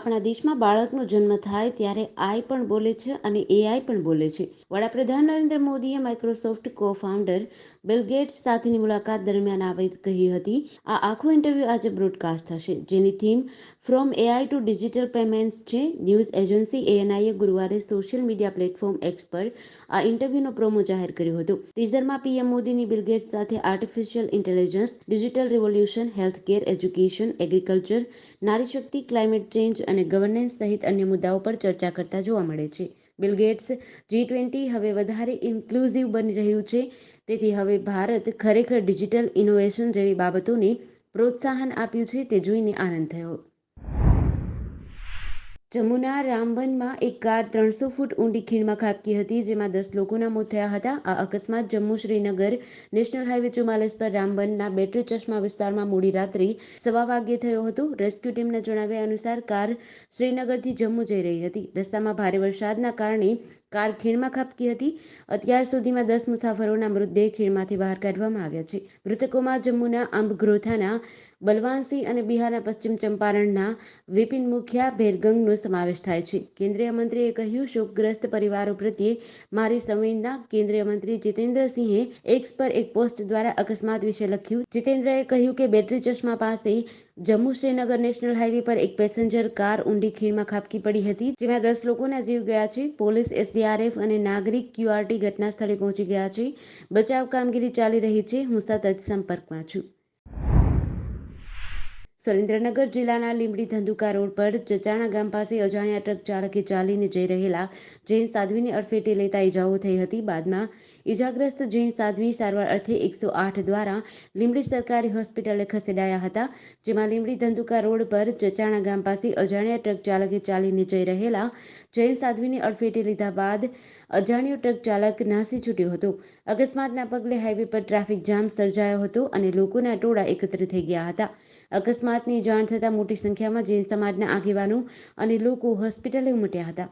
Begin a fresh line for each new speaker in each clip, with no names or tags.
આપણા દેશમાં બાળકનો જન્મ થાય ત્યારે આઈ પણ બોલે છે અને એઆઈ પણ બોલે છે. વડાપ્રધાન નરેન્દ્ર મોદીએ માઇક્રોસોફ્ટ કો-ફાઉન્ડર બિલ ગેટ્સ સાથેની મુલાકાત દરમિયાન આ વાત કહી હતી. આ આખો ઇન્ટરવ્યૂ આજે બ્રોડકાસ્ટ થશે, જેની theme from AI two digital payments છે. ન્યૂઝ એજન્સી એએનઆઈએ ગુરુવારે સોશિયલ મીડિયા પ્લેટફોર્મ એક્સ પર આ ઇન્ટરવ્યૂનો પ્રોમો જાહેર કર્યો હતો. ટીઝરમાં પીએમ મોદીની બિલ ગેટ્સ સાથે artificial intelligence, digital revolution, healthcare, education, agriculture, નારી શક્તિ, ક્લાઇમેટ ચેન્જ અને ગવર્નન્સ સહિત અન્ય મુદ્દાઓ પર ચર્ચા કરતા જોવા મળે છે. બિલ ગેટ્સ G20 હવે વધારે ઇન્ક્લુઝિવ બની રહ્યું છે, તેથી હવે ભારત ખરેખર ડિજિટલ ઇનોવેશન જેવી બાબતોને પ્રોત્સાહન આપ્યું છે તે જોઈને આનંદ થયો. જમ્મુના રામબનમાં એક કાર 300 ફૂટ ઊંડી ખીણમાં ખાબકી હતી, જેમાં 10 લોકોના મોત થયા હતા. આ અકસ્માત જમ્મુ-શ્રીનગર નેશનલ હાઈવે 44 પર રામબનના બેટરી ચશ્મા વિસ્તારમાં મોડી રાત્રે 1:15 વાગ્યે થયો હતો. રેસ્ક્યુ ટીમના જણાવ્યા અનુસાર કાર શ્રીનગરથી જમ્મુ જઈ રહી હતી. રસ્તામાં ભારે વરસાદના કારણે કાર ખીણમાં ખાબકી હતી. અત્યાર સુધીમાં 10 મુસાફરોના મૃતદેહ ખીણમાંથી બહાર કાઢવામાં આવ્યા છે. મૃતકોમાં જમ્મુના અંબગ્રોથાના બલવાનસિંહ અને બિહારના પશ્ચિમ ચંપારણના વિપિન મુખિયા ભેરગંગનો સમાવેશ થાય છે. કેન્દ્રીય મંત્રીએ કહ્યું, શોકગ્રસ્ત પરિવારો પ્રત્યે મારી સંવેદના. કેન્દ્રીય મંત્રી જીતેન્દ્રસિંહે એક્સ પર એક પોસ્ટ દ્વારા અકસ્માત વિશે લખ્યું. જીતેન્દ્રએ કહ્યું કે બેટરી ચશ્મા પાસે જમ્મુ-શ્રીનગર નેશનલ હાઈવે પર એક પેસેન્જર કાર ઊંડી ખીણમાં ખાબકી પડી હતી, જેમાં 10 લોકોના જીવ ગયા છે. પોલીસ, એસડીઆરએફ અને નાગરિક ક્યુઆરટી ઘટના સ્થળે પહોંચી ગયા છે. બચાવ કામગીરી ચાલી રહી છે. હું સતત સંપર્કમાં છું. સુરેન્દ્રનગર જિલ્લાના લીંબડી ધંધુકા રોડ પર ચચાણા ગામ પાસે અજાણ્યા ટ્રક ચાલકે ચાલીને જઈ રહેલા જૈન સાધ્વીને અડફેટે લેતા ઈજાઓ થઈ હતી. બાદમાં ઈજાગ્રસ્ત જૈન સાધ્વી સારવાર અર્થે 108 દ્વારા લીંબડી સરકારી હોસ્પિટલે ખસેડાયા હતા, જેમાં લીંબડી ધંધુકા રોડ પર ચચાણા ગામ પાસે અજાણ્યા ટ્રક ચાલકે ચાલીને જઈ રહેલા જૈન સાધ્વીને અડફેટે લીધા બાદ અજાણ્યો ટ્રક ચાલક નાસી છૂટ્યો હતો. અકસ્માતના પગલે હાઈવે પર ટ્રાફિક જામ સર્જાયો હતો અને લોકોના ટોળા એકત્ર થઈ ગયા હતા. અકસ્માતની જાણ થતાં મોટી સંખ્યામાં જૈન સમાજના આગેવાનો અને લોકો હોસ્પિટલે ઉમટ્યા હતા.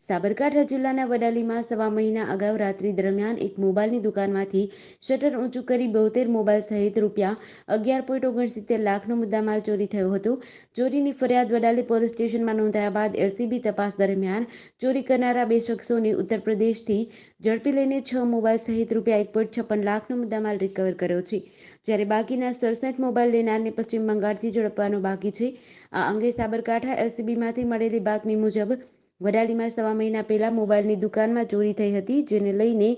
સાબરકાંઠા જિલ્લાના વડાલીમાં સવા મહિના અગાઉ રાત્રિ દરમિયાન એક મોબાઈલની દુકાનમાંથી શટર ઊંચું કરી 72 મોબાઈલ સહિત ₹11.69 લાખનો મુદ્દામાલ ચોરી થયો હતો. ચોરીની ફરિયાદ વડાલી પોલીસ સ્ટેશનમાં નોંધાયા બાદ એલસીબી તપાસ દરમિયાન ચોરી કરનારા 2 શખ્સોને ઉત્તર પ્રદેશથી ઝડપી લઈને 6 મોબાઈલ સહિત ₹1.56 લાખનો મુદ્દામાલ રિકવર કર્યો છે, જ્યારે બાકીના 67 મોબાઈલ લેનારને પશ્ચિમ બંગાળથી ઝડપવાનો બાકી છે. આ અંગે સાબરકાંઠા એલસીબીમાંથી મળેલી બાતમી મુજબ વડાલીમાં સવા મહિના પહેલા મોબાઈલની દુકાનમાં ચોરી થઈ હતી, જેને લઈને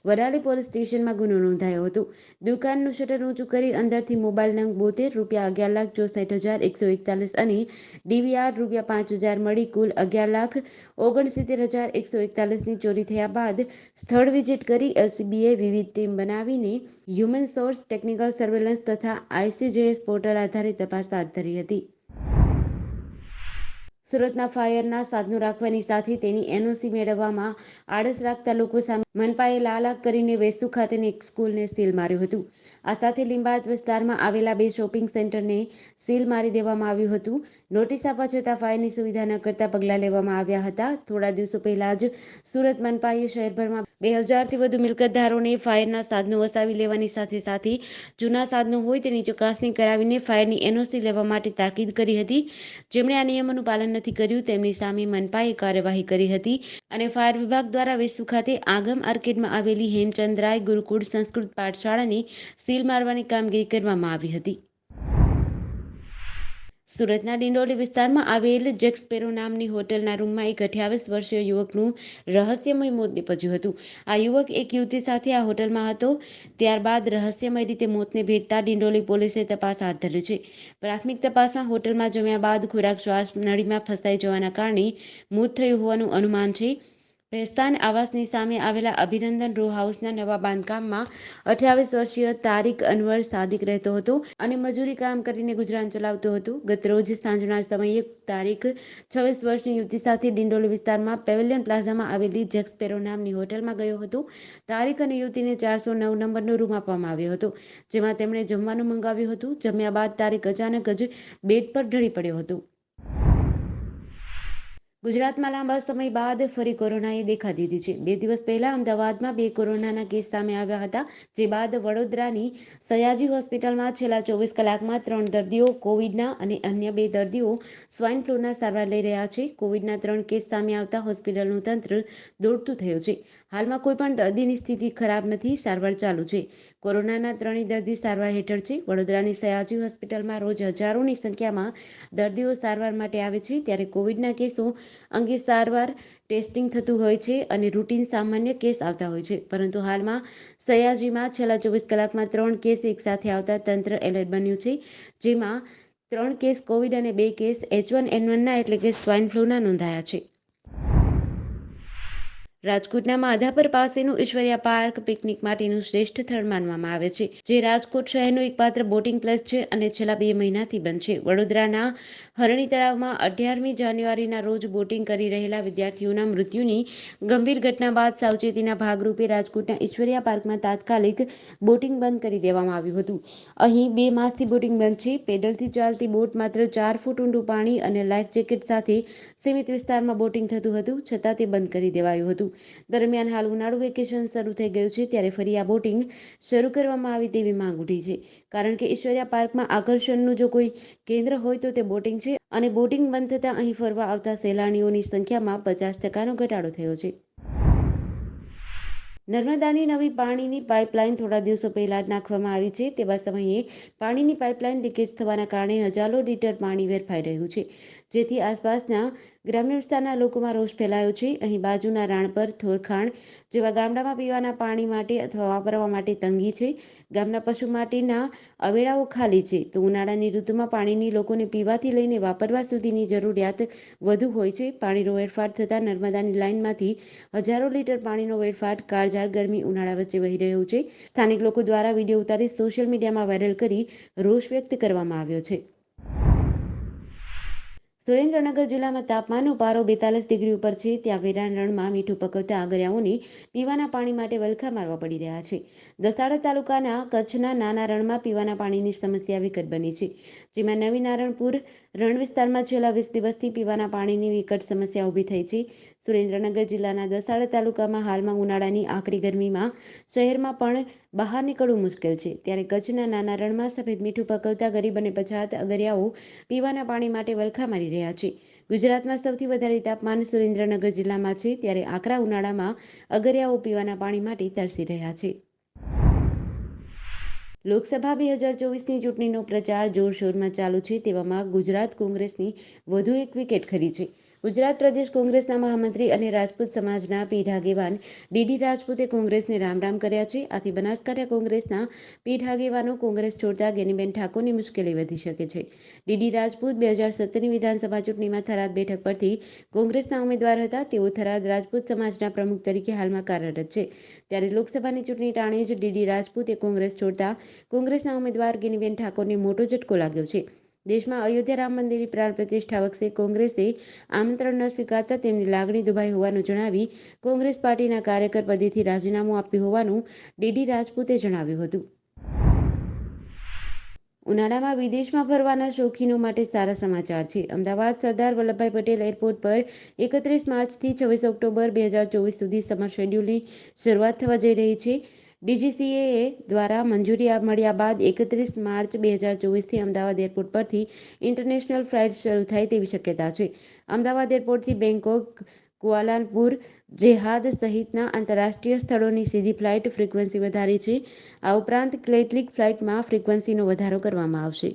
વડાલી પોલીસ સ્ટેશનમાં ગુનો નોંધાયો હતો. દુકાનનું શટર ઊંચું કરી અંદરથી મોબાઈલ નંગ 72, ₹11,64,141 અને ડીવીઆર ₹5,000 મળી કુલ ₹11,69,141ની ચોરી થયા બાદ સ્થળ વિઝિટ કરી એલસીબીએ વિવિધ ટીમ બનાવીને હ્યુમન સોર્સ, ટેકનિકલ સર્વેલન્સ તથા આઈસીજેએસ પોર્ટલ આધારે તપાસ હાથ ધરી હતી. સુરતમાં ફાયરના સાધનો રાખવાની સાથે તેની એનઓસી મેળવવામાં આળસ રાખતા લોકો સામે મનપાએ લાલાક કરીને વેસુ ખાતેની એક સ્કૂલને સીલ માર્યું હતું. આ સાથે લિંબાયત વિસ્તારમાં આવેલા 2 શોપિંગ સેન્ટરને સીલ મારી દેવામાં આવ્યું હતું. નોટિસ આપવા છતાં ફાયરની સુવિધા ન કરતા પગલાં લેવામાં આવ્યા હતા. થોડા દિવસો પહેલા જ સુરત મનપાએ શહેરભરમાં 2000થી વધુ મિલકતધારોને ફાયરના સાધનો વસાવી લેવાની સાથે જૂના સાધનો હોય તેની ચકાસણી કરાવીને ફાયરની એનઓસી લેવા માટે તાકીદ કરી હતી. જેમણે આ નિયમોનું પાલન નથી કર્યું તેમની સામે મનપાએ કાર્યવાહી કરી હતી અને ફાયર વિભાગ દ્વારા વેસુ ખાતે આગમ આર્કેડમાં આવેલી હેમચંદ્રાય ગુરુકુળ સંસ્કૃત પાઠશાળાને સીલ મારવાની કામગીરી કરવામાં આવી હતી. સુરતના ડિંડોલી વિસ્તારમાં આવેલ જેક સ્પેરો નામની હોટલના રૂમમાં એક 28 વર્ષીય યુવકનું રહસ્યમય મોત નીપજ્યું હતું. આ યુવક એક યુવતી સાથે આ હોટલમાં હતો. ત્યારબાદ રહસ્યમય રીતે મોતને ભેટતા ડિંડોલી પોલીસે તપાસ હાથ ધરી છે. પ્રાથમિક તપાસમાં હોટલમાં જમ્યા બાદ ખોરાક શ્વાસ નળીમાં ફસાઈ જવાના કારણે મોત થયું હોવાનું અનુમાન છે. ભેસ્તાન આવાસની સામે આવેલા અભિનંદન રો હાઉસના નવા બાંધકામમાં 28 વર્ષીય તારિક અનવર સાદિક રહેતો હતો અને મજૂરી કામ કરીને ગુજરાન ચલાવતો હતો. ગતરોજ સાંજના સમયે તારીખ 26 વર્ષની યુવતી સાથે ડિંડોલી વિસ્તારમાં પેવેલિયન પ્લાઝામાં આવેલી જેક સ્પેરો નામની હોટલમાં ગયો હતો. તારીક અને યુવતીને 409 નંબરનો રૂમ આપવામાં આવ્યો હતો, જેમાં તેમણે જમવાનું મંગાવ્યું હતું. જમ્યા બાદ તારીક અચાનક જ બેડ પર ઢળી પડ્યો હતો. ગુજરાતમાં લાંબા સમય બાદ ફરી કોરોનાએ દેખા દીધી છે. 2 દિવસ પહેલા અમદાવાદમાં 2 કોરોનાના કેસ સામે આવ્યા હતા. જે બાદ વડોદરાની સયાજી હોસ્પિટલમાં છેલ્લા 24 કલાકમાં 3 દર્દીઓ કોવિડના અને અન્ય 2 દર્દીઓ સ્વાઇન ફ્લૂના સારવાર લઈ રહ્યા છે. કોવિડના 3 કેસ સામે આવતા હોસ્પિટલનું તંત્ર દોડતું થયું છે. હાલમાં કોઈ પણ દર્દીની સ્થિતિ ખરાબ નથી, સારવાર ચાલુ છે. કોરોનાના 3 દર્દી સારવાર હેઠળ છે. વડોદરાની સયાજી હોસ્પિટલમાં રોજ હજારોની સંખ્યામાં દર્દીઓ સારવાર માટે આવે છે, ત્યારે કોવિડના કેસો અંગે સારવાર ટેસ્ટિંગ થતું હોય છે અને રૂટીન સામાન્ય કેસ આવતા હોય છે. પરંતુ હાલમાં સયાજીમાં છેલ્લા 24 કલાકમાં 3 કેસ એકસાથે આવતા તંત્ર એલર્ટ બન્યું છે. જેમાં 3 કેસ કોવિડ અને 2 કેસ H1N1ના એટલે કે સ્વાઇન ફ્લૂના નોંધાયા છે. રાજકોટના માધાપર પાસેનું ઈશ્વરિયા પાર્ક પિકનિક માટેનું શ્રેષ્ઠ સ્થળ માનવામાં આવે છે, જે રાજકોટ શહેરનું એકમાત્ર બોટિંગ પ્લેસ છે અને છેલ્લા 2 મહિનાથી બંધ છે. વડોદરાના હરણી તળાવમાં 18મી જાન્યુઆરીના રોજ બોટિંગ કરી રહેલા વિદ્યાર્થીઓના મૃત્યુની ગંભીર ઘટના બાદ સાવચેતીના ભાગરૂપે રાજકોટના ઈશ્વરિયા પાર્કમાં તાત્કાલિક બોટિંગ બંધ કરી દેવામાં આવ્યું હતું. અહીં 2 માસથી બોટિંગ બંધ છે. પેડલથી ચાલતી બોટ માત્ર 4 ફૂટ ઊંડું પાણી અને લાઈફ જેકેટ સાથે સીમિત વિસ્તારમાં બોટિંગ થતું હતું, છતાં તે બંધ કરી દેવાયું હતું. દરમિયાન હાલ ઉનાળુ વેકેશન શરૂ થઈ ગયું છે, ત્યારે ફરી આ બોટિંગ શરૂ કરવામાં આવે તેવી માંગ ઉઠી છે. કારણ કે ઈશ્વરિયા પાર્કમાં આકર્ષણનું જો કોઈ કેન્દ્ર હોય તો તે બોટિંગ છે અને બોટિંગ બંધ થતાં અહીં ફરવા આવતા સહેલાણીઓની સંખ્યામાં 50% ઘટાડો થયો છે. નર્મદાની નવી પાણીની પાઇપલાઇન થોડા દિવસો પહેલા જ નાખવામાં આવી છે. તેવા સમયે પાણીની પાઇપલાઇન લીકેજ થવાના કારણે હજારો લીટર પાણી વેરફાઈ રહ્યું છે, જેથી આસપાસના ગ્રામ્ય વિસ્તારના લોકોમાં રોષ ફેલાયો છે. અહીં બાજુના રાણપર, થોરખાણ જેવા ગામડામાં પીવાના પાણી માટે અથવા વાપરવા માટે તંગી છે. ગામના પશુ માટેના અવેડાઓ ખાલી છે, તો ઉનાળાની ઋતુમાં પાણીની લોકોને પીવાથી લઈને વાપરવા સુધીની જરૂરિયાત વધુ હોય છે. પાણીનો વેડફાટ થતાં નર્મદાની લાઇનમાંથી હજારો લીટર પાણીનો વેડફાટ કાળઝાળ ગરમી ઉનાળા વચ્ચે વહી રહ્યો છે. સ્થાનિક લોકો દ્વારા વિડીયો ઉતારી સોશિયલ મીડિયામાં વાયરલ કરી રોષ વ્યક્ત કરવામાં આવ્યો છે. સુરેન્દ્રનગર જિલ્લામાં તાપમાનનો પારો 42 ડિગ્રી ઉપર છે. ત્યાં વેરાણ રણમાં મીઠું પકવતા આગરિયાઓને પીવાના પાણી માટે વલખા મારવા પડી રહ્યા છે. દસાડા તાલુકાના કચ્છના નાના રણમાં પીવાના પાણીની સમસ્યા વિકટ બની છે. જેમાં નવી નારણપુર રણ વિસ્તારમાં છેલ્લા 20 દિવસથી પીવાના પાણીની વિકટ સમસ્યા ઊભી થઈ છે. સુરેન્દ્રનગર જિલ્લાના દસાડા તાલુકામાં હાલમાં ઉનાળાની આકરી ગરમીમાં શહેરમાં પણ બહાર નીકળવું મુશ્કેલ છે. ત્યારે કચ્છના નાના રણમાં સફેદ મીઠું પકવતા ગરીબ અને પછાત અગરિયાઓ પીવાના પાણી માટે વલખા મારી રહ્યા છે. ગુજરાતમાં સૌથી વધારે તાપમાન સુરેન્દ્રનગર જિલ્લામાં છે, ત્યારે આકરા ઉનાળામાં અગરિયાઓ પીવાના પાણી માટે તરસી રહ્યા છે. લોકસભા 2024ની ચૂંટણીનો પ્રચાર જોરશોરમાં ચાલુ છે. તેવામાં ગુજરાત કોંગ્રેસની વધુ એક વિકેટ ખરી છે. ગુજરાત પ્રદેશ કોંગ્રેસના મહામંત્રી અને રાજપૂત સમાજના પીઢ આગેવાન ડીડી રાજપૂતે કોંગ્રેસને રામ રામ કર્યા છે. આથી બનાસકાંઠા કોંગ્રેસના પીઢ આગેવાનો કોંગ્રેસ છોડતા ગેનીબેન ઠાકોરની મુશ્કેલી વધી શકે છે. ડીડી રાજપૂત 2017ની વિધાનસભા ચૂંટણીમાં થરાદ બેઠક પરથી કોંગ્રેસના ઉમેદવાર હતા. તેઓ થરાદ રાજપૂત સમાજના પ્રમુખ તરીકે હાલમાં કાર્યરત છે. ત્યારે લોકસભાની ચૂંટણી ટાણે જ ડીડી રાજપૂતે કોંગ્રેસ છોડતા કોંગ્રેસના ઉમેદવાર ગેનીબેન ઠાકોરને મોટો ઝટકો લાગ્યો છે. દેશમાં અયોધ્યા રામ મંદિરની પ્રાણ પ્રતિષ્ઠા વખતે કોંગ્રેસે આમંત્રણ ન સ્વીકારતા તેમની લાગણી દુભાઈ હોવાનું જણાવી કોંગ્રેસ પાર્ટીના કાર્યકર પદેથી રાજીનામું આપ્યું હોવાનું ડીડી રાજપૂતે જણાવ્યું હતું. ઉનાળામાં વિદેશમાં ફરવાના શોખીનો માટે સારા સમાચાર છે. અમદાવાદ સરદાર વલ્લભભાઈ પટેલ એરપોર્ટ પર 31 માર્ચથી 26 ઓક્ટોબર 2024 સુધી સમર શેડ્યુલની શરૂઆત થવા જઈ રહી છે. ડીજીસીએએ દ્વારા મંજૂરી મળ્યા બાદ 31 માર્ચ 2024થી અમદાવાદ એરપોર્ટ પરથી ઇન્ટરનેશનલ ફ્લાઇટ શરૂ થાય તેવી શક્યતા છે. અમદાવાદ એરપોર્ટથી બેંકોક, કુઆલાલંપુર, જેહાદ સહિતના આંતરરાષ્ટ્રીય સ્થળોની સીધી ફ્લાઇટ ફ્રિકવન્સી વધારી છે. આ ઉપરાંત કેટલીક ફ્લાઇટમાં ફ્રિકવન્સીનો વધારો કરવામાં આવશે.